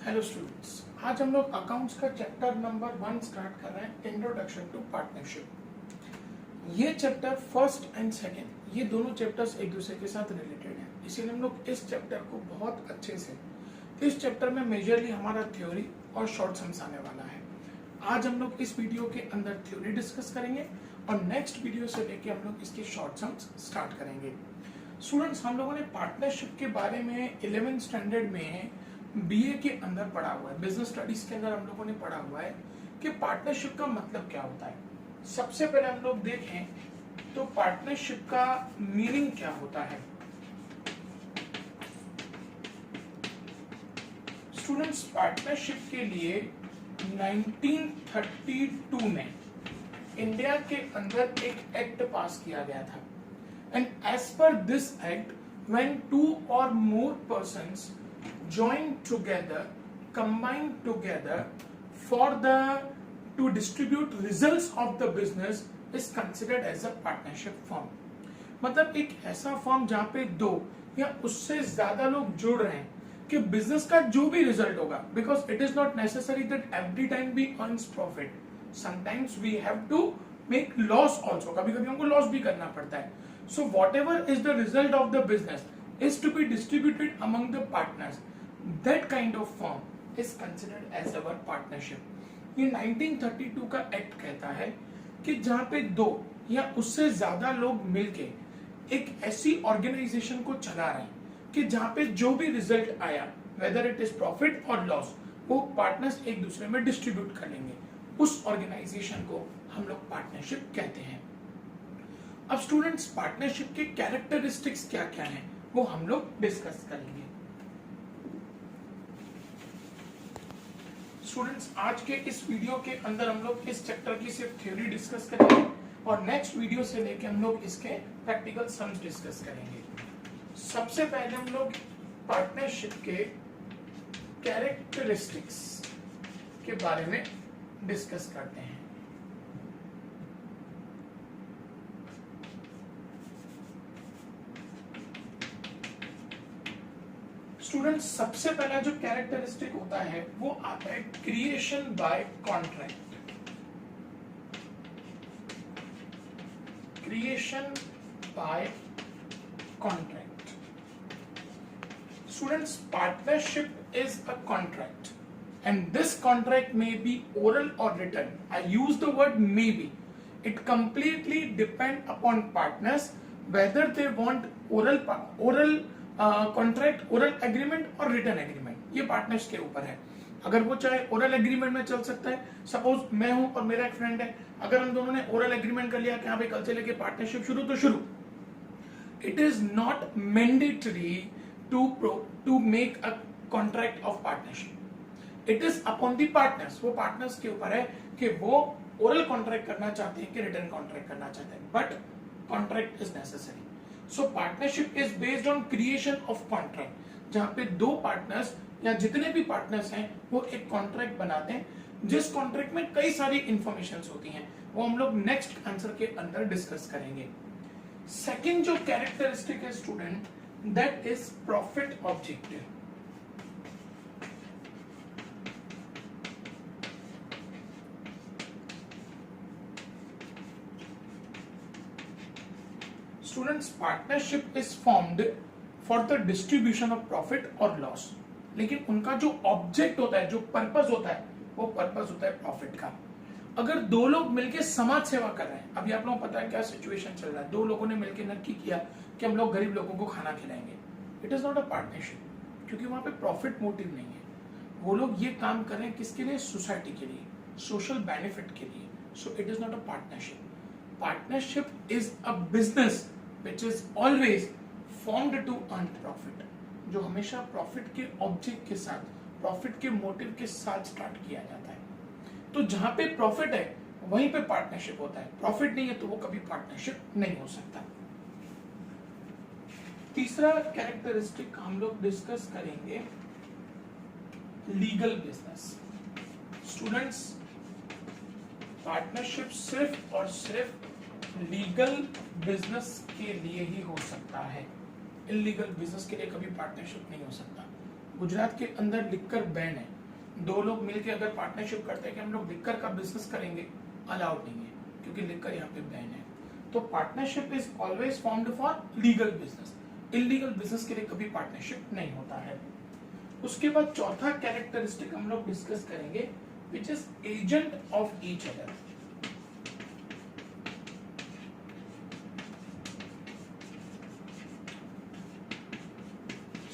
Hello students, आज हम लोग अकाउंट्स का चैप्टर नंबर 1 स्टार्ट कर रहे हैं, इंट्रोडक्शन टू पार्टनरशिप। ये चैप्टर फर्स्ट एंड सेकंड ये दोनों चैप्टर्स एक दूसरे के साथ रिलेटेड हैं, इसीलिए हम लोग इस चैप्टर को बहुत अच्छे से इस चैप्टर में मेजरली हमारा थ्योरी और शॉर्ट सम्स आने वाला है। आज हम लोग इस वीडियो के अंदर थ्योरी डिस्कस करेंगे और नेक्स्ट वीडियो से लेके हम लोग इसके शॉर्ट सम्स स्टार्ट करेंगे। स्टूडेंट्स, हम लोगों ने पार्टनरशिप के बारे में 11th स्टैंडर्ड में बीए के अंदर पढ़ा हुआ है, बिजनेस स्टडीज के अंदर हम लोगों ने पढ़ा हुआ है कि पार्टनरशिप का मतलब क्या होता है। सबसे पहले हम लोग देखें तो पार्टनरशिप का मीनिंग क्या होता है। स्टूडेंट्स, पार्टनरशिप के लिए 1932 में इंडिया के अंदर एक एक्ट पास किया गया था, and as per this act when 2 or more persons join together, combine together to distribute results of the business is considered as a partnership firm। मतलब एक ऐसा फर्म जहां पे 2 या उससे ज्यादा लोग जुड़ रहे हैं कि बिजनेस का जो भी रिजल्ट होगा, because it is not necessary that every time we earns profit, sometimes we have to make loss also, कभी कभी हमको लॉस भी करना पड़ता है। So whatever is the result of the business is to be distributed among the partners, that kind of firm is considered as our partnership। ये 1932 का act कहता है कि जहां पे 2 या उससे ज्यादा लोग मिलके एक ऐसी ऑर्गेनाइजेशन को चला रहे हैं कि जहां पे जो भी रिजल्ट आया, वेदर इट इज प्रॉफिट और लॉस, वो पार्टनर्स एक दूसरे में डिस्ट्रीब्यूट कर लेंगे। उस ऑर्गेनाइजेशन को हम लोग पार्टनरशिप कहते हैं। अब स्टूडेंट्स, पार्टनरशिप के कैरेक्टरिस्टिक्स क्या क्या हैं वो हम लोग डिस्कस करेंगे। स्टूडेंट्स, आज के इस वीडियो के अंदर हम लोग इस चैप्टर की सिर्फ थ्योरी डिस्कस करेंगे और नेक्स्ट वीडियो से लेके हम लोग इसके प्रैक्टिकल सम्स डिस्कस करेंगे। सबसे पहले हम लोग पार्टनरशिप के कैरेक्टरिस्टिक्स के बारे में डिस्कस करते हैं। स्टूडेंट्स, सबसे पहला जो कैरेक्टरिस्टिक होता है वो आता है creation by contract. Creation by contract. Students, partnership is a contract and this contract may be oral और written. I use the word may be. It completely depend upon partners whether they want oral contract, oral agreement और written agreement. ये partners के ऊपर है। अगर वो चाहे oral agreement में चल सकता है, सपोज मैं हूं और मेरा एक फ्रेंड है, अगर हम दोनों ने ओरल एग्रीमेंट कर लिया कि यहाँ पे कल से लेके पार्टनरशिप शुरू तो शुरू। It is not mandatory to make a contract of partnership. It is upon the partners. वो पार्टनर्स के ऊपर है कि वो ओरल कॉन्ट्रैक्ट करना चाहते हैं कि रिटन कॉन्ट्रैक्ट करना चाहते हैं, but contract is necessary. So partnership is based on creation of contract, जहां पे 2 पार्टनर्स या जितने भी पार्टनर्स हैं वो एक कॉन्ट्रैक्ट बनाते हैं, जिस कॉन्ट्रैक्ट में कई सारी इंफॉर्मेशंस होती हैं, वो हम लोग नेक्स्ट आंसर के अंदर डिस्कस करेंगे। सेकंड जो कैरेक्टरिस्टिक है student, that is profit objective. Students, partnership is formed for the distribution of profit और लॉस, लेकिन उनका जो ऑब्जेक्ट होता है, जो पर्पस होता है, वो पर्पस होता है प्रॉफिट का। अगर 2 लोग मिलकर समाज सेवा कर रहे हैं, अभी आप लोगों को पता है क्या सिचुएशन चल रहा है, 2 लोगों ने मिलकर नक्की किया कि हम लोग गरीब लोगों को खाना खिलाएंगे। It is not a partnership, क्योंकि वहां पे प्रॉफिट मोटिव नहीं है। वो लोग ये काम कर रहे हैं किसके लिए? सोसाइटी के लिए, सोशल बेनिफिट के लिए। So it is not a partnership. Partnership is a business which is always formed to earn profit, जो हमेशा प्रॉफिट के ऑब्जेक्ट के साथ, प्रॉफिट के मोटिव के साथ स्टार्ट किया जाता है। तो जहां पे प्रॉफिट है वहीं पे पार्टनरशिप होता है, प्रॉफिट नहीं है तो वो कभी पार्टनरशिप नहीं हो सकता। तीसरा कैरेक्टरिस्टिक हम लोग डिस्कस करेंगे, लीगल बिजनेस। स्टूडेंट्स, पार्टनरशिप सिर्फ और सिर्फ लीगल बिजनेस के लिए ही हो सकता है। इलीगल बिजनेस के लिए कभी पार्टनरशिप नहीं हो सकता। गुजरात के अंदर लिक्कर बैन है, दो लोग मिलकर अगर पार्टनरशिप करते हैं कि हम लोग लिक्कर का बिजनेस करेंगे, अलाउड नहीं है क्योंकि लिक्कर यहाँ पे बैन है। तो partnership is always formed for legal business, illegal business के लिए कभी पार्टनरशिप नहीं होता है। उसके बाद चौथा कैरेक्टरिस्टिक हम लोग डिस्कस करेंगे which is agent of each other.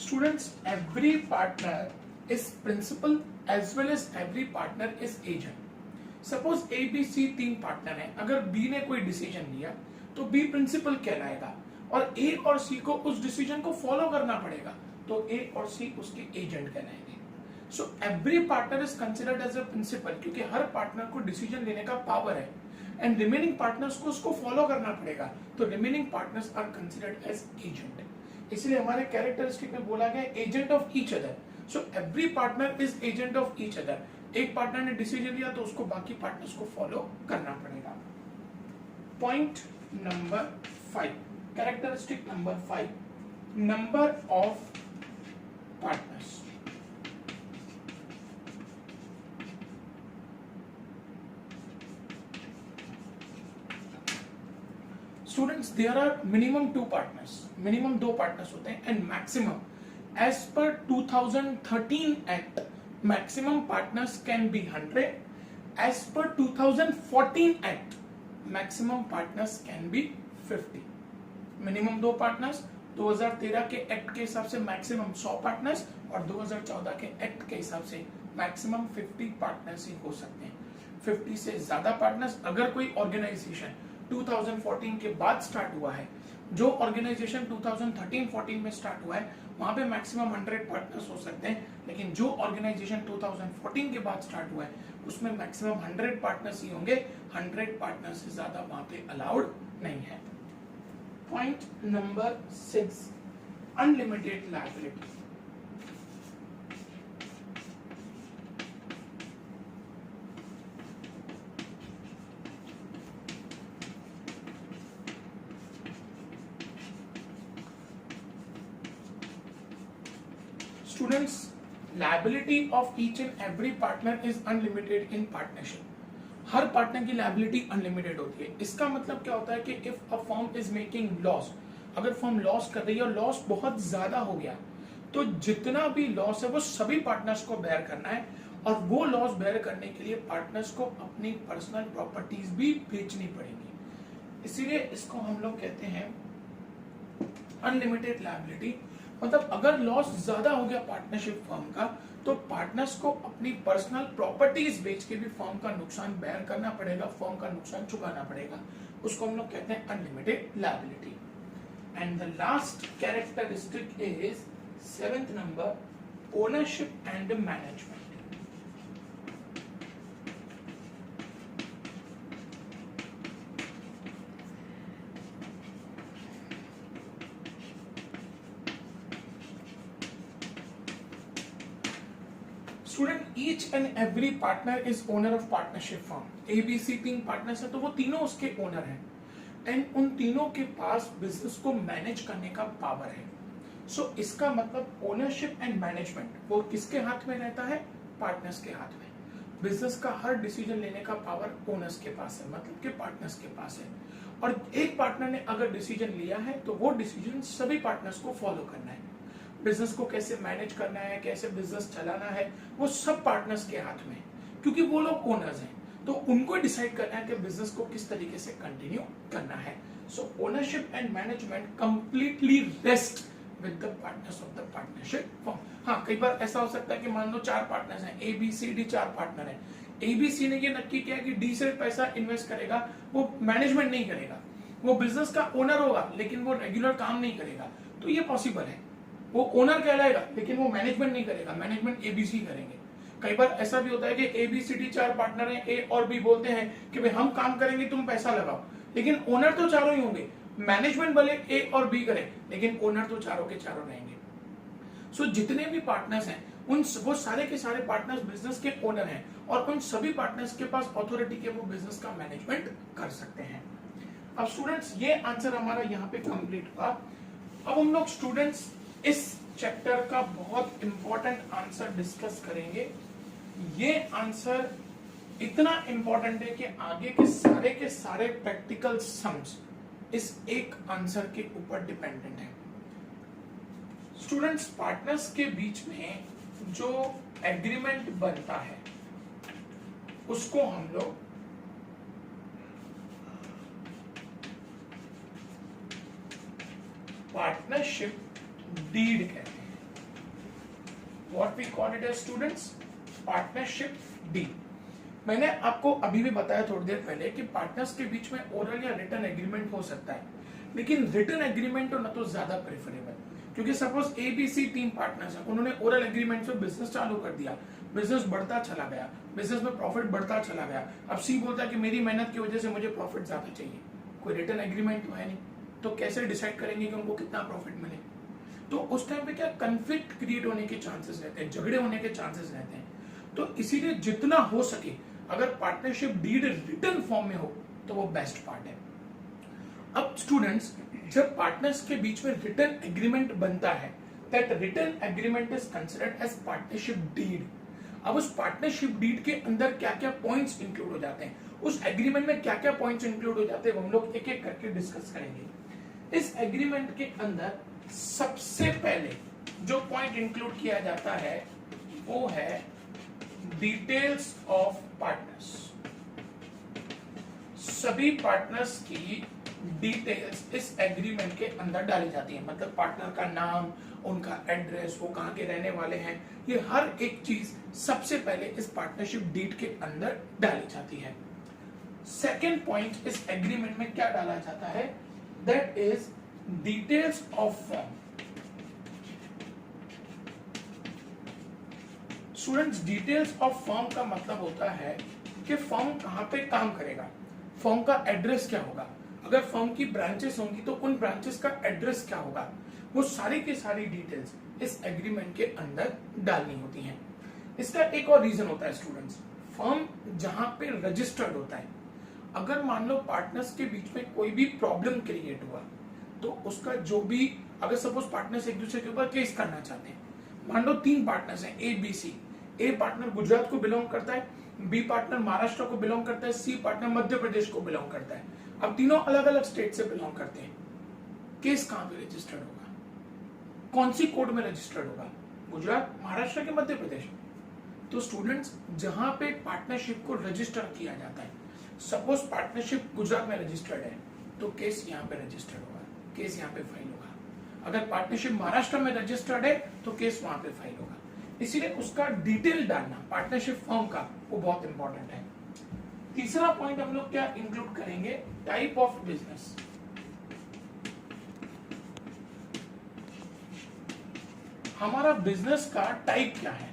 Students, every partner is principal as well as every partner is agent. Suppose A, B, C तीन पार्टनर हैं, अगर B ने कोई डिसीजन लिया तो B प्रिंसिपल कहलाएगा और A और C को उस डिसीजन को फॉलो करना पड़ेगा, तो A और C उसके एजेंट कहलाएंगे। So every partner is considered as a principal क्योंकि हर पार्टनर को डिसीजन लेने का पावर है एंड रिमेनिंग पार्टनर्स को उसको फॉलो करना पड़ेगा, तो remaining partners are considered as agent. इसलिए हमारे कैरेक्टरिस्टिक में बोला गया agent of each other. So every partner is agent of each other. एक पार्टनर ने डिसीजन लिया तो उसको बाकी पार्टनर्स को फॉलो करना पड़ेगा। Point number 5, characteristic number 5, number of partners. Students, there are minimum 2 partners, minimum 2 partners होते हैं and maximum as per 2013 act maximum partners can be 100, as per 2014 act maximum partners can be 50। minimum 2 partners 2013 के act के हिसाब से maximum 100 partners और 2014 के act के हिसाब से मैक्सिमम 50 पार्टनर्स ही हो सकते हैं। 50 से ज्यादा पार्टनर्स अगर कोई ऑर्गेनाइजेशन 2014 के बाद स्टार्ट हुआ है, जो ऑर्गेनाइजेशन 2013-14 में स्टार्ट हुआ है वहां पे मैक्सिमम 100 पार्टनर्स हो सकते हैं, लेकिन जो ऑर्गेनाइजेशन 2014 के बाद स्टार्ट हुआ है उसमें मैक्सिमम 100 पार्टनर्स ही होंगे, 100 पार्टनर्स से ज्यादा वहां पे अलाउड नहीं है। Point number 6, unlimited liability. Students, liability of each and every partner is unlimited in partnership। Her partner की liability unlimited होती है। इसका मतलब क्या होता है कि if a firm is making loss, अगर फर्म लॉस कर रही है और लॉस बहुत ज्यादा हो गया तो जितना भी लॉस है वो सभी पार्टनर्स को बेयर करना है और वो लॉस बेयर करने के लिए पार्टनर्स को अपनी पर्सनल प्रॉपर्टीज भी बेचनी पड़ेगी। इसीलिए इसको हम लोग कहते हैं अनलिमिटेड लायबिलिटी। मतलब अगर लॉस ज्यादा हो गया पार्टनरशिप फर्म का तो पार्टनर्स को अपनी पर्सनल प्रॉपर्टीज बेच के भी फर्म का नुकसान बेयर करना पड़ेगा, फर्म का नुकसान चुकाना पड़ेगा, उसको हम लोग कहते हैं unlimited liability. And the last characteristic is 7th number, ownership and management. Student, each and every partner is owner of partnership firm. ABC 3 partners है तो वो तीनों उसके ओनर हैं एंड उन तीनों के पास बिजनेस को मैनेज करने का पावर है। सो इसका मतलब ओनरशिप एंड मैनेजमेंट वो किसके हाथ में रहता है? पार्टनर्स के हाथ में। बिजनेस का हर डिसीजन लेने का पावर ओनर्स के पास है, मतलब कि पार्टनर्स के पास है। और एक पार्टनर ने अगर डिसीजन लिया है तो वो डिसीजन सभी पार्टनर्स को फॉलो करना है। बिजनेस को कैसे मैनेज करना है, कैसे बिजनेस चलाना है, वो सब पार्टनर्स के हाथ में है क्योंकि वो लोग ओनर्स हैं, तो उनको डिसाइड करना है कि बिजनेस को किस तरीके से कंटिन्यू करना है। So ownership and management completely rest with the partners of the partnership firm. हाँ, कई बार ऐसा हो सकता है कि मान लो 4 पार्टनर्स हैं, ABCD 4 पार्टनर हैं। ABC ने ये नक्की किया कि D से पैसा इन्वेस्ट करेगा, वो मैनेजमेंट नहीं करेगा, वो बिजनेस का ओनर होगा लेकिन वो रेगुलर काम नहीं करेगा, तो ये पॉसिबल है। वो ओनर कहलाएगा लेकिन वो मैनेजमेंट नहीं करेगा, मैनेजमेंट ABC करेंगे। कई बार ऐसा भी होता है कि ABCD 4 पार्टनर हैं, A और B बोलते हैं कि भाई हम काम करेंगे तुम पैसा लगाओ, लेकिन ओनर तो चारों ही होंगे। मैनेजमेंट भले A और B करें लेकिन ओनर तो चारों के चारों रहेंगे। सो जितने भी पार्टनर्स हैं उन वो सारे के सारे पार्टनर्स बिजनेस के ओनर हैं और उन सभी पार्टनर्स के पास अथॉरिटी के वो बिजनेस का मैनेजमेंट कर सकते हैं। अब स्टूडेंट्स, ये आंसर हमारा यहाँ पे कंप्लीट हुआ। अब हम लोग स्टूडेंट्स इस चैप्टर का बहुत इंपॉर्टेंट आंसर डिस्कस करेंगे। ये आंसर इतना इंपॉर्टेंट है कि आगे के सारे प्रैक्टिकल सम्स इस एक आंसर के ऊपर डिपेंडेंट है। स्टूडेंट्स, पार्टनर्स के बीच में जो एग्रीमेंट बनता है उसको हम लोग पार्टनरशिप डीड कहते हैं। What we call it as students, partnership deed. मैंने आपको अभी भी बताया थोड़ी देर पहले कि पार्टनर्स के बीच में ओरल या रिटन एग्रीमेंट हो सकता है, लेकिन रिटन एग्रीमेंट हो ना तो ज्यादा प्रेफरेबल, क्योंकि सपोज ABC 3 पार्टनर्स हैं, उन्होंने ओरल एग्रीमेंट से बिजनेस चालू कर दिया, बिजनेस बढ़ता चला गया, बिजनेस में प्रॉफिट बढ़ता चला गया। अब C बोलता है कि मेरी मेहनत की वजह से मुझे प्रॉफिट ज्यादा चाहिए, कोई रिटन एग्रीमेंट तो है नहीं, तो कैसे डिसाइड करेंगे कि उनको कितना प्रॉफिट मिले? तो उस टाइम पे क्या कंफ्लिक्ट क्रिएट होने के चांसेस रहते हैं, झगड़े होने के चांसेस रहते हैं। तो इसीलिए जितना हो सके अगर पार्टनरशिप डीड रिटन फॉर्म में हो तो वो बेस्ट पार्ट है। अब स्टूडेंट्स, जब पार्टनर्स के बीच में रिटन एग्रीमेंट बनता है, that written agreement is considered as partnership deed. अब उस पार्टनरशिप डीड के अंदर क्या क्या पॉइंट्स इंक्लूड हो जाते हैं, उस एग्रीमेंट में क्या क्या पॉइंट्स इंक्लूड हो जाते हैं, वो हम लोग एक एक करके डिस्कस करेंगे। इस एग्रीमेंट के अंदर सबसे पहले जो पॉइंट इंक्लूड किया जाता है वो है डिटेल्स ऑफ पार्टनर्स। सभी पार्टनर्स की डिटेल्स इस एग्रीमेंट के अंदर डाली जाती है, मतलब पार्टनर का नाम, उनका एड्रेस, वो कहां के रहने वाले हैं, ये हर एक चीज सबसे पहले इस पार्टनरशिप डीड के अंदर डाली जाती है। सेकेंड पॉइंट इस एग्रीमेंट में क्या डाला जाता है, that is details of firm. Students, details of firm का मतलब होता है कि फर्म कहां पे काम करेगा, फर्म का एड्रेस क्या होगा, अगर फर्म की ब्रांचेस होंगी तो उन ब्रांचेस का एड्रेस क्या होगा, वो सारी की सारी डिटेल्स इस एग्रीमेंट के अंदर डालनी होती हैं। इसका एक और रीजन होता है स्टूडेंट्स, फर्म जहां पे रजिस्टर्ड होता है, अगर मान लो पार्टनर्स के बीच में कोई भी प्रॉब्लम क्रिएट हुआ तो उसका जो भी, अगर सपोज पार्टनर्स एक दूसरे के ऊपर केस करना चाहते हैं, मान लो 3 पार्टनर्स हैं ABC, A पार्टनर गुजरात को बिलोंग करता है, B पार्टनर महाराष्ट्र को बिलोंग करता है, C पार्टनर मध्य प्रदेश को बिलोंग करता है। अब तीनों अलग अलग स्टेट से बिलोंग करते हैं, केस कहां पे रजिस्टर्ड होगा, कौन सी कोर्ट में रजिस्टर्ड होगा, गुजरात, महाराष्ट्र के मध्य प्रदेश। तो स्टूडेंट्स, जहां पे पार्टनरशिप को रजिस्टर किया जाता है, सपोज पार्टनरशिप गुजरात में रजिस्टर्ड है तो केस यहाँ पे रजिस्टर्ड होगा, केस यहाँ पे फाइल होगा। अगर पार्टनरशिप महाराष्ट्र में रजिस्टर्ड है तो केस वहां पे फाइल होगा। इसीलिए उसका डिटेल डालना पार्टनरशिप फर्म का वो बहुत इंपॉर्टेंट है। तीसरा पॉइंट हम लोग क्या इंक्लूड करेंगे, टाइप ऑफ बिजनेस। हमारा बिजनेस का टाइप क्या है,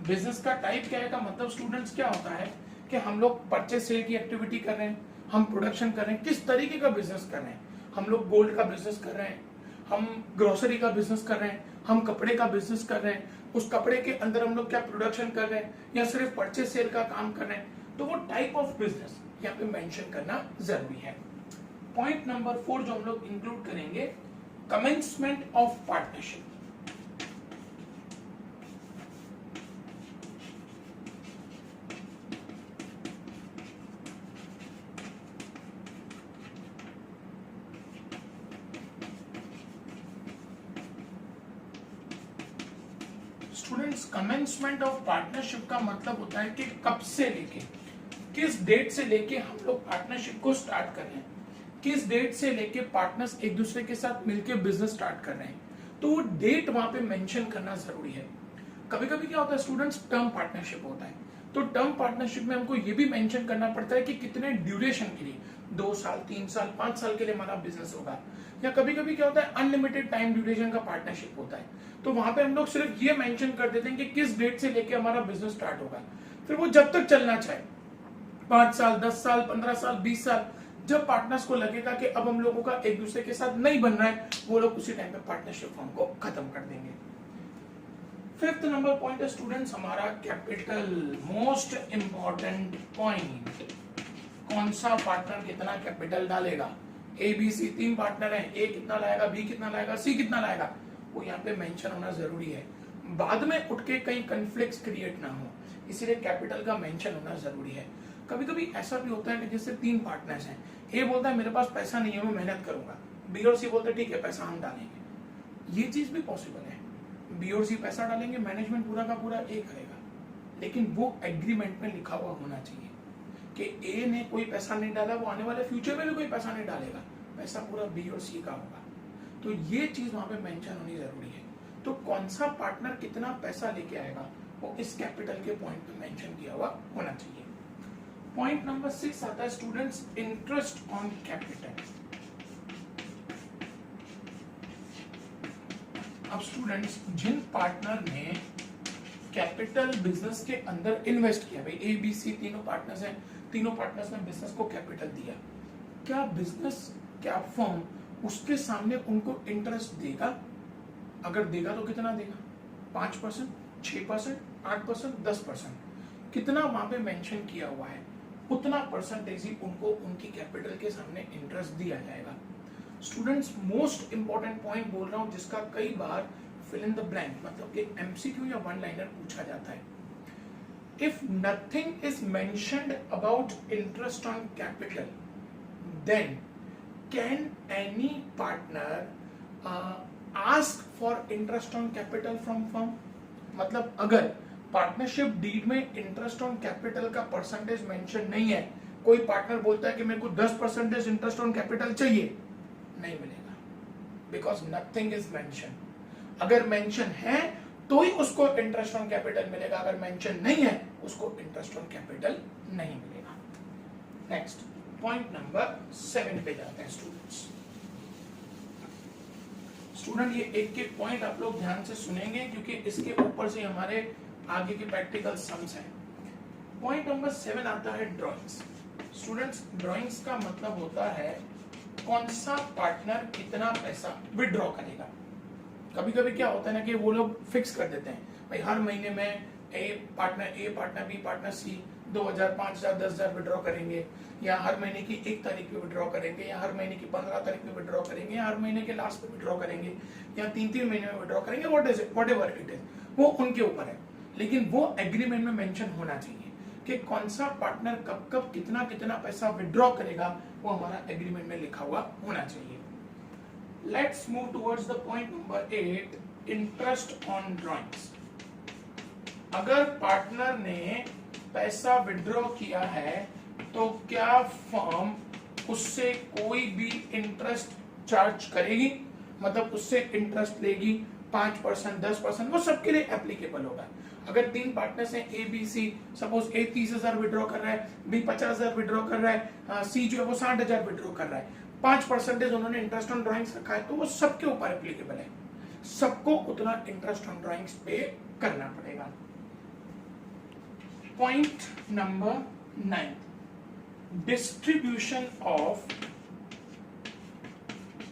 बिजनेस का टाइप क्या है का मतलब स्टूडेंट्स क्या होता है कि हम लोग परचेस सेल की एक्टिविटी कर रहे हैं, हम प्रोडक्शन कर रहे हैं, किस तरीके का बिजनेस कर रहे हैं, हम लोग गोल्ड का बिजनेस कर रहे हैं, हम ग्रोसरी का बिजनेस कर रहे हैं, हम कपड़े का बिजनेस कर रहे हैं, उस कपड़े के अंदर हम लोग क्या प्रोडक्शन कर रहे हैं या सिर्फ परचेस सेल का काम कर रहे हैं, तो वो टाइप ऑफ बिजनेस यहाँ पे मेंशन करना जरूरी है। पॉइंट नंबर 4 जो हम लोग इंक्लूड करेंगे, commencement of partnership. Students, commencement of partnership का मतलब होता है कि कब से लेके, किस डेट से लेके हम लोग पार्टनरशिप को स्टार्ट कर रहे हैं, किस डेट से लेके पार्टनर्स एक दूसरे के साथ मिलकर बिजनेस स्टार्ट कर रहे हैं, तो वो डेट वहां पे मेंशन करना जरूरी है। कभी कभी क्या होता है स्टूडेंट्स, टर्म पार्टनरशिप होता है, तो टर्म पार्टनरशिप में हमको ये भी मेंशन करना पड़ता है कि कितने ड्यूरेशन के लिए, 2 साल, 3 साल, 5 साल के लिए हमारा बिजनेस होगा, या कभी कभी क्या होता है अनलिमिटेड टाइम ड्यूरेशन का पार्टनरशिप होता है, तो वहां पे हम लोग सिर्फ ये मेंशन कर देते हैं कि किस डेट से लेके हमारा बिजनेस स्टार्ट होगा, फिर वो जब तक चलना चाहे, 5 साल, 10 साल, 15 साल, 20 साल, जब पार्टनर्स को लगेगा कि अब हम लोगों का एक दूसरे के साथ नहीं बन रहा है, वो लोग उसी टाइम पे पार्टनरशिप फॉर्म को खत्म कर देंगे। 5th नंबर पॉइंट है स्टूडेंट्स हमारा कैपिटल, मोस्ट इंपॉर्टेंट पॉइंट, कौन सा पार्टनर कितना कैपिटल डालेगा। ABC 3 पार्टनर है, A कितना लाएगा, B कितना लाएगा, C कितना लाएगा, वो यहाँ पे मेंशन होना जरूरी है, बाद में उठ के कहीं कन्फ्लिक्ट क्रिएट ना हो, इसीलिए कैपिटल का मेंशन होना जरूरी है। कभी कभी ऐसा भी होता है कि जैसे 3 पार्टनर्स हैं, ए बोलता है मेरे पास पैसा नहीं है, मैं मेहनत करूंगा, बी और सी बोलते हैं ठीक है पैसा हम डालेंगे, ये चीज भी पॉसिबल है, बी और सी पैसा डालेंगे, मैनेजमेंट पूरा का पूरा ए करेगा, लेकिन वो एग्रीमेंट में लिखा हुआ होना चाहिए कि ए ने कोई पैसा नहीं डाला, वो आने वाले फ्यूचर में भी कोई पैसा नहीं डालेगा, पैसा पूरा बी और सी का होगा। तो ये चीज वहां पे मेंशन होनी जरूरी है। तो कौन सा पार्टनर कितना पैसा लेके आएगा वो इस कैपिटल के पॉइंट पे मेंशन किया हुआ होना चाहिए। पॉइंट नंबर 6 आता है स्टूडेंट्स, इंटरेस्ट ऑन कैपिटल। अब स्टूडेंट्स, जिन पार्टनर ने कैपिटल बिजनेस के अंदर इन्वेस्ट किया, भाई ए बी सी तीनों पार्टनर्स हैं, तीनों पार्टनर्स ने बिजनेस को कैपिटल दिया, क्या बिजनेस, क्या फर्म उसके सामने उनको इंटरेस्ट देगा? अगर देगा तो कितना देगा? 5%, 6%, 8%, 10%, कितना वहां पे मेंशन किया हुआ है उतना परसेंटेज ही उनको उनकी कैपिटल के सामने इंटरेस्ट दिया जाएगा। स्टूडेंट्स, मोस्ट इंपॉर्टेंट पॉइंट बोल रहा हूं जिसका कई बार फिल इन द ब्लैंक मतलब कि एमसीक्यू या वन लाइनर पूछा जाता है। If nothing is mentioned about interest on capital, then can any partner ask for interest on capital from firm? मतलब अगर पार्टनरशिप डीड में इंटरेस्ट ऑन कैपिटल का परसेंटेज मेंशन नहीं है, कोई पार्टनर बोलता है कि मेरे को 10% इंटरेस्ट ऑन कैपिटल चाहिए, नहीं मिलेगा, बिकॉज नथिंग इज मेंशन। अगर मेंशन है तो ही उसको इंटरेस्ट ऑन कैपिटल मिलेगा, अगर मेंशन नहीं है उसको इंटरेस्ट ऑन कैपिटल नहीं मिलेगा। नेक्स्ट पॉइंट नंबर 7 पे जाते हैं स्टूडेंट्स। स्टूडेंट, ये एक एक पॉइंट आप लोग ध्यान से सुनेंगे क्योंकि इसके ऊपर से हमारे आगे के प्रैक्टिकल सम्स हैं। पॉइंट नंबर 7 आता है ड्राइंग्स। स्टूडेंट्स, ड्राइंग्स का मतलब होता है कौन सा पार्टनर कितना पैसा विड्रॉ करेगा। कभी कभी क्या होता है ना कि वो लोग फिक्स कर देते हैं, भाई हर महीने में A partner B partner C 2000, 5000, 10,000 withdraw करेंगे, या हर महीने की 1 तारीख पे विड्रॉ करेंगे, या हर महीने की 15 तारीख पे विड्रॉ करेंगे, या हर महीने के लास्ट पे विड्रॉ करेंगे, या 3-3 महीने में विड्रॉ करेंगे, वट एवर इट इज, वो उनके ऊपर है। लेकिन वो एग्रीमेंट में मेंशन होना चाहिए कि कौन सा पार्टनर कब कब कितना कितना पैसा विड्रॉ करेगा, वो हमारा एग्रीमेंट में लिखा हुआ होना चाहिए। Let's move towards the point number 8, interest on drawings. अगर पार्टनर ने पैसा विड्रॉ किया है तो क्या फर्म उससे कोई भी इंटरेस्ट चार्ज करेगी? मतलब उससे इंटरेस्ट लेगी 5%, 10%, वो सबके लिए एप्लीकेबल होगा। अगर 3 पार्टनर्स हैं A B C, suppose A 30,000 withdraw कर रहा है, बी 50,000 विड्रॉ कर रहा है, सी जो है वो 60,000 विड्रॉ कर रहा है, 5% उन्होंने इंटरेस्ट ऑन ड्राइंग्स रखा है, तो वो सबके ऊपर एप्लीकेबल है, सबको उतना इंटरेस्ट ऑन ड्राइंग्स पे करना पड़ेगा। Point number 9, distribution of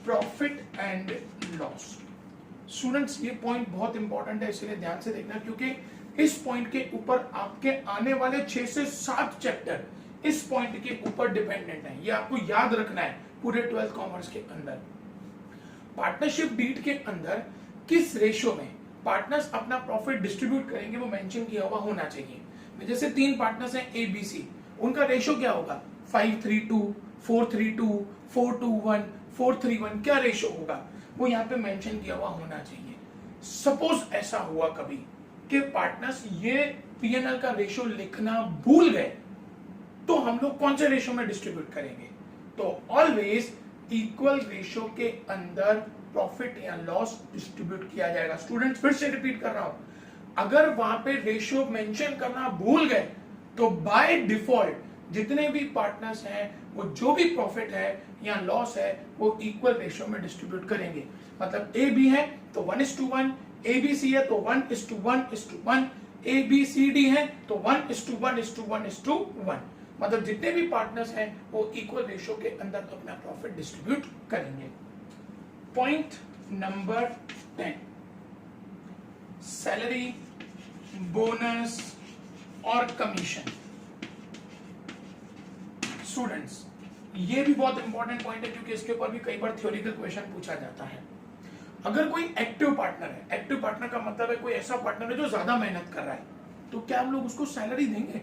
profit and loss. Students, ये पॉइंट बहुत इंपॉर्टेंट है, इसलिए ध्यान से देखना क्योंकि इस पॉइंट के ऊपर आपके आने वाले 6 से 7 चैप्टर इस पॉइंट के ऊपर डिपेंडेंट है। ये आपको याद रखना है पूरे 12th कॉमर्स के अंदर। पार्टनरशिप डीड के अंदर किस रेशियो में पार्टनर्स अपना प्रॉफिट डिस्ट्रीब्यूट करेंगे वो मेंशन किया हुआ होना चाहिए। जैसे 3 पार्टनर्स हैं ए बी सी, उनका रेशियो क्या होगा? 5:3:2, 4:3:2, 4:2:1, 4:3:1, क्या रेशियो होगा वो यहाँ पे मेंशन किया हुआ होना चाहिए। सपोज ऐसा हुआ कभी कि पार्टनर्स ये पीएनएल का रेशियो लिखना भूल गए, तो हम लोग कौन से रेशियो में डिस्ट्रीब्यूट करेंगे? तो ऑलवेज इक्वल रेशियो के अंदर प्रॉफिट या लॉस डिस्ट्रीब्यूट किया जाएगा। स्टूडेंट्स, फिर से रिपीट कर रहा हूं, अगर वहां पे रेशियो मेंशन करना भूल गए तो बाय डिफॉल्ट जितने भी पार्टनर्स हैं वो जो भी प्रॉफिट है या लॉस है वो इक्वल रेशियो में डिस्ट्रीब्यूट करेंगे। मतलब ए बी है तो 1:1, ए बी सी है तो 1:1:1, ए बी सी डी है तो 1:1:1:1, मतलब जितने भी पार्टनर्स हैं वो इक्वल रेशियो के अंदर अपना प्रॉफिट डिस्ट्रीब्यूट करेंगे। पॉइंट नंबर 10, सैलरी, बोनस और कमीशन। स्टूडेंट्स, ये भी बहुत इंपॉर्टेंट पॉइंट है क्योंकि इसके ऊपर भी कई बार थ्योरेटिकल क्वेश्चन पूछा जाता है। अगर कोई एक्टिव पार्टनर है, एक्टिव पार्टनर का मतलब है कोई ऐसा पार्टनर है जो ज्यादा मेहनत कर रहा है, तो क्या हम लोग उसको सैलरी देंगे?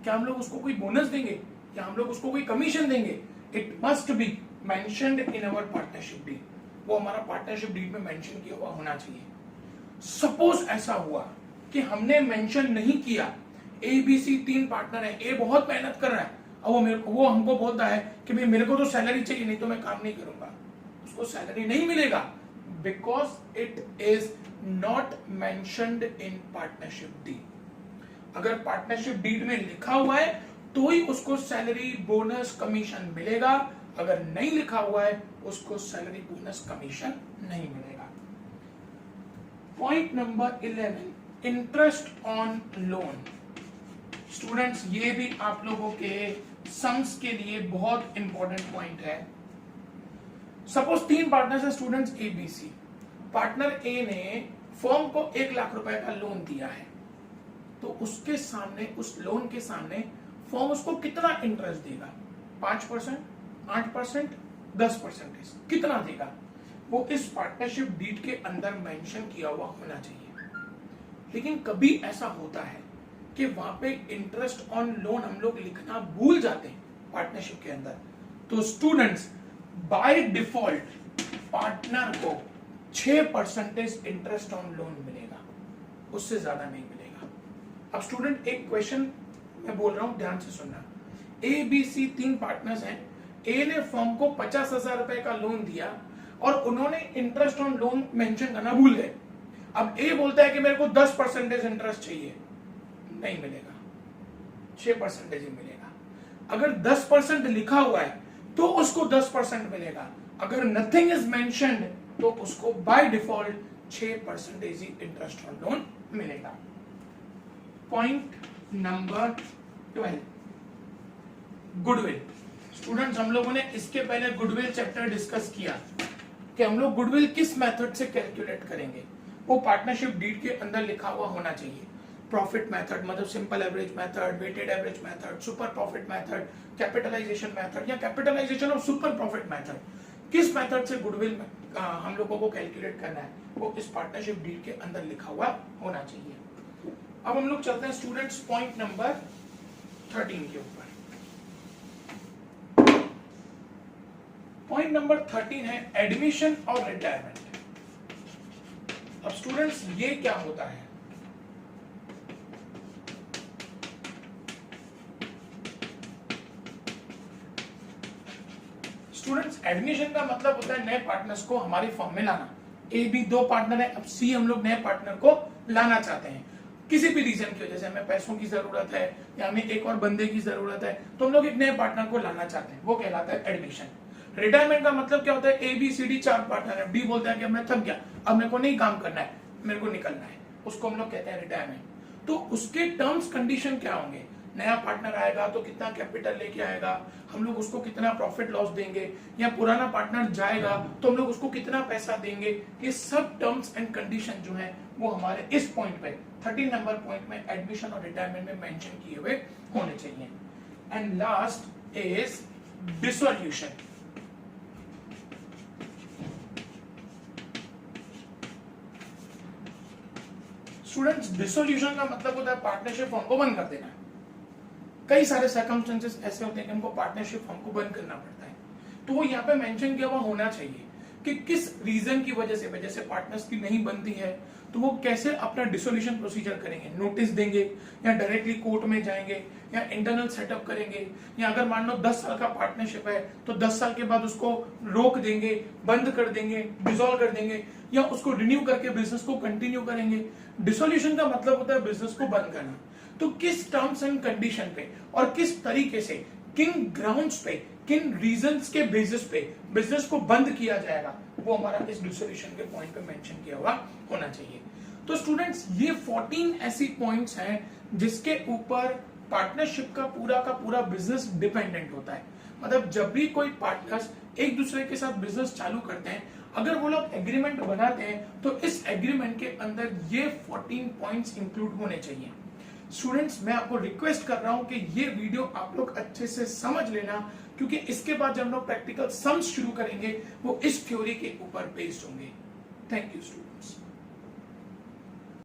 क्या हम लोग उसको कोई बोनस देंगे? क्या हम लोग उसको कोई कमीशन देंगे? It must be mentioned in our partnership deed, वो हमारा पार्टनरशिप डीड में मेंशन किया हुआ होना चाहिए। सपोज ऐसा हुआ कि हमने मेंशन नहीं किया, ए बी सी 3 पार्टनर है, ए बहुत मेहनत कर रहा है और वो हमको बोलता है कि भाई मेरे को तो सैलरी चाहिए, नहीं तो मैं काम नहीं करूंगा, उसको सैलरी नहीं मिलेगा, because it is not mentioned in partnership deed. अगर पार्टनरशिप डीड में लिखा हुआ है तो ही उसको सैलरी, बोनस, कमीशन मिलेगा, अगर नहीं लिखा हुआ है उसको सैलरी, बोनस, कमीशन नहीं मिलेगा। Point number 11, interest on loan. Students, ये भी आप लोगों के सम्स के लिए बहुत इंपॉर्टेंट पॉइंट है। सपोज 3 पार्टनर्स है students, A B C. Partner A ने फर्म को 1 लाख रुपए का लोन दिया है, तो उसके सामने, उस लोन के सामने फर्म उसको कितना इंटरेस्ट देगा? 5%, 8%, 10%, कितना देगा? वो इस पार्टनरशिप डीड के अंदर मेंशन किया हुआ होना चाहिए। लेकिन कभी ऐसा होता है कि वहां पे इंटरेस्ट ऑन लोन हम लोग लिखना भूल जाते हैं पार्टनरशिप के अंदर, तो स्टूडेंट्स बाय डिफॉल्ट पार्टनर को 6% इंटरेस्ट ऑन लोन मिलेगा, उससे ज्यादा नहीं मिलेगा। अब स्टूडेंट एक क्वेश्चन मैं बोल रहा हूं, ध्यान से सुनना। ए बी सी 3 पार्टनर्स हैं, ए ने फर्म को 50,000 रुपए का लोन दिया और उन्होंने इंटरेस्ट ऑन लोन मेंशन करना भूल गए। अब ए बोलता है कि मेरे को 10% इंटरेस्ट चाहिए, नहीं मिलेगा, 6% ही मिलेगा। अगर 10% लिखा हुआ है तो उसको 10% मिलेगा, अगर नथिंग इज मेंशन्ड तो उसको बाय डिफॉल्ट 6% ही इंटरेस्ट ऑन लोन मिलेगा। Point number 12, goodwill. स्टूडेंट्स, हम लोगों ने इसके पहले गुडविल चैप्टर डिस्कस किया कि हम लोग गुडविल किस मेथड से कैलकुलेट करेंगे। वो पार्टनरशिप डीड के अंदर लिखा हुआ होना चाहिए। प्रॉफिट मेथड, मतलब simple average method, weighted average method, super profit method, capitalisation method या कैपिटलाइजेशन और सुपर प्रॉफिट मेथड, किस मेथड से गुडविल हम लोगों को कैलकुलेट करना है, वो इस पार्टनरशिप डीड के अंदर लिखा हुआ होना चाहिए। अब हम लोग चलते हैं स्टूडेंट्स पॉइंट नंबर 13 के ऊपर। पॉइंट नंबर 13 है एडमिशन और रिटायरमेंट। अब स्टूडेंट्स, ये क्या होता है? स्टूडेंट्स, एडमिशन का मतलब होता है नए पार्टनर्स को हमारी फर्म में लाना। ए बी 2 पार्टनर है, अब सी हम लोग नए पार्टनर को लाना चाहते हैं किसी भी रीजन की वजह से, हमें पैसों की जरूरत है या हमें एक और बंदे की जरूरत है, तो हम लोग एक नए पार्टनर को लाना चाहते हैं, वो कहलाता है एडमिशन। रिटायरमेंट का मतलब क्या होता है? A B C D 4 partner है, डी बोलता है कि मैं थक गया, अब मेरे को नहीं काम करना है, मेरे को निकलना है, उसको हम लोग कहते हैं रिटायरमेंट। तो उसके टर्म्स कंडीशन क्या होंगे? नया पार्टनर आएगा तो कितना कैपिटल लेके आएगा, हम लोग उसको कितना प्रॉफिट लॉस देंगे, या पुराना पार्टनर जाएगा तो हम लोग उसको कितना पैसा देंगे, ये सब टर्म्स एंड कंडीशन जो है वो हमारे इस पॉइंट पे 13 नंबर पॉइंट में एडमिशन और रिटायरमेंट में मेंशन किए हुए होने चाहिए। And last is dissolution. Students, dissolution का मतलब होता है पार्टनरशिप फॉर्म को बंद कर देना। कई सारे सर्कमस्टेंसेस ऐसे होते हैं कि हमको पार्टनरशिप फॉर्म को बंद करना पड़ता है, तो वो यहाँ पे मेंशन किया हुआ होना चाहिए कि किस रीजन की वजह से पार्टनर्स की नहीं बनती है, तो वो कैसे अपना डिसोल्यूशन प्रोसीजर करेंगे। नोटिस देंगे या डायरेक्टली कोर्ट में जाएंगे या इंटरनल सेटअप करेंगे, या अगर मान लो 10 साल का पार्टनरशिप है तो 10 साल के बाद उसको रोक देंगे, बंद कर देंगे, डिसॉल्व कर देंगे, या उसको रिन्यू करके बिजनेस को कंटिन्यू करेंगे। डिसोल्यूशन का मतलब होता है बिजनेस को बंद करना। तो किस टर्म्स एंड कंडीशन पे और किस तरीके से, किन ग्राउंड्स पे, किन रीजंस के बेसिस पे बिजनेस को बंद किया जाएगा, वो हमारा इस डिसोल्यूशन के पॉइंट पे मेंशन किया हुआ होना चाहिए। तो स्टूडेंट्स, ये 14 ऐसी पॉइंट्स हैं जिसके ऊपर पार्टनरशिप का पूरा बिजनेस डिपेंडेंट होता है। मतलब जब भी कोई पार्टनर्स एक दूसरे के साथ बिजनेस चालू करते हैं, अगर वो लोग एग्रीमेंट बनाते हैं तो इस एग्रीमेंट के अंदर ये 14 पॉइंट्स इंक्लूड होने चाहिए। स्टूडेंट्स, मैं आपको रिक्वेस्ट कर रहा हूं कि ये वीडियो आप लोग अच्छे से समझ लेना, क्योंकि इसके बाद जब हम लोग प्रैक्टिकल सम्स शुरू करेंगे वो इस थ्योरी के ऊपर बेस्ड होंगे। Thank you, students.